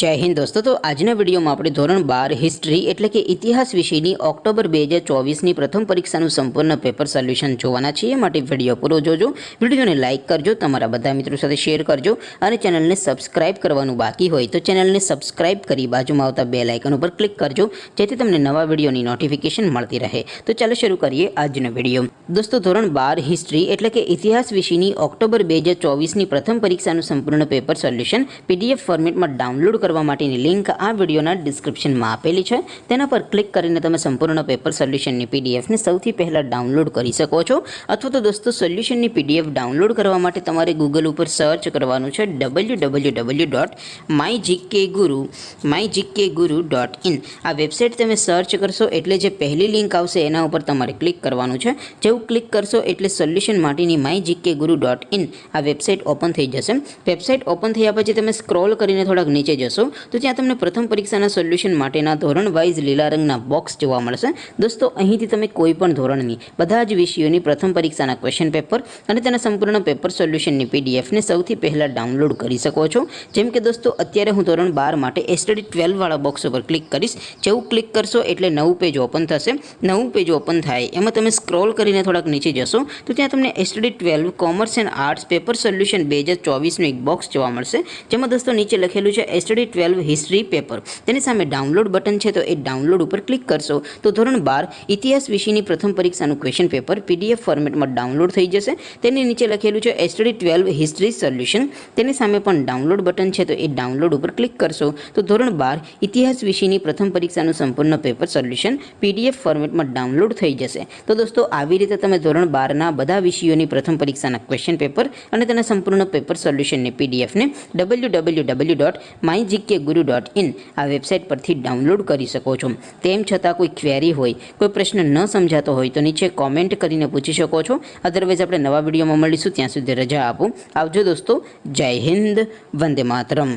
जय हिंद दोस्तों। तो आजना विडियो में આપણે ધોરણ 12 હિસ્ટ્રી એટલે કે ઇતિહાસ વિષયની ઓક્ટોબર 2024ની પ્રથમ પરીક્ષાનું સંપૂર્ણ પેપર સોલ્યુશન જોવાના છીએ। માટે વિડિયો પૂરો જોજો, વિડિયોને લાઈક કરજો, તમારા બધા મિત્રો સાથે શેર કરજો અને ચેનલને સબસ્ક્રાઇબ કરવાનું બાકી હોય તો ચેનલને સબસ્ક્રાઇબ કરી બાજુમાં આવતા બેલ આઇકન ઉપર ક્લિક કરજો જેથી તમને નવા વિડિયોની નોટિફિકેશન મળતી રહે। તો ચાલો શરૂ કરીએ આજનો વિડિયો। દોસ્તો ધોરણ 12 હિસ્ટ્રી એટલે કે ઇતિહાસ વિષયની ઓક્ટોબર 2024ની પ્રથમ પરીક્ષાનું સંપૂર્ણ પેપર સોલ્યુશન PDF ફોર્મેટમાં ડાઉનલોડ કરવા માટેની લિંક આ વિડિયોના ડિસ્ક્રિપ્શનમાં આપેલી છે। તેના પર ક્લિક કરીને તમે સંપૂર્ણ પેપર સોલ્યુશનની PDF ને સૌથી પહેલા ડાઉનલોડ કરી શકો છો। અથવા તો દોસ્તો સોલ્યુશનની PDF ડાઉનલોડ કરવા માટે તમારે ગૂગલ ઉપર સર્ચ કરવાનું છે www.mygkguru.in। આ વેબસાઇટ તમે સર્ચ કરશો એટલે જે પહેલી લિંક આવશે એના ઉપર તમારે ક્લિક કરવાનું છે। જેવું ક્લિક કરશો એટલે સોલ્યુશન માટેની mygkguru.in આ વેબસાઇટ ઓપન થઈ જશે। વેબસાઇટ ઓપન થયા પછી તમે સ્ક્રોલ કરીને થોડાક નીચે જશો તો ત્યાં તમને પ્રથમ પરીક્ષાના સોલ્યુશન માટેના ધોરણ વાઇઝ લીલા રંગના બોક્સ જોવા મળશે। દોસ્તો અહીંથી તમે કોઈ પણ ધોરણની બધા જ વિષયોની પ્રથમ પરીક્ષાના ક્વેશ્ચન પેપર અને તેના સંપૂર્ણ પેપર સોલ્યુશનની PDF ને સૌથી પહેલા ડાઉનલોડ કરી શકો છો। જેમ કે દોસ્તો અત્યારે હું ધોરણ 12 માટે STD 12 વાળા બોક્સ ઉપર ક્લિક કરીશ। જેવું ક્લિક કરશો એટલે નવું પેજ ઓપન થશે। નવું પેજ ઓપન થાય એમાં તમે સ્ક્રોલ કરીને થોડાક નીચે જશો તો ત્યાં તમને STD 12 commerce and arts paper solution 2024નું એક બોક્સ જોવા મળશે। જેમાં દોસ્તો નીચે લખેલું છે STD 12 હિસ્ટ્રી પેપર। તેની સામે ડાઉનલોડ બટન છે તો એ ડાઉનલોડ ઉપર ક્લિક કરશો તો ધોરણ 12 ઇતિહાસ વિષયની પ્રથમ પરીક્ષાનું ક્વેશ્ચન પેપર PDF ફોર્મેટમાં ડાઉનલોડ થઈ જશે। તેની નીચે લખેલું છે STD 12 હિસ્ટ્રી સોલ્યુશન। તેની સામે પણ ડાઉનલોડ બટન છે તો એ ડાઉનલોડ ઉપર ક્લિક કરશો તો ધોરણ 12 ઇતિહાસ વિષયની પ્રથમ પરીક્ષાનું સંપૂર્ણ પેપર સોલ્યુશન PDF ફોર્મેટમાં ડાઉનલોડ થઈ જશે। તો દોસ્તો આવી રીતે તમે ધોરણ 12ના બધા વિષયોની પ્રથમ પરીક્ષાના ક્વેશ્ચન પેપર અને તેના સંપૂર્ણ પેપર સોલ્યુશનની PDF ને www.mygkguru.in આ વેબસાઇટ પરથી ડાઉનલોડ કરી શકો છો। તેમ છતાં કોઈ ક્વેરી હોય, કોઈ પ્રશ્ન ન સમજાતો હોય તો નીચે કોમેન્ટ કરીને પૂછી શકો છો। અધરવાઇઝ આપણે નવા વિડીયોમાં મળીશું, ત્યાં સુધી રજા આપો। આવજો દોસ્તો, જય હિન્દ, વંદે માતરમ।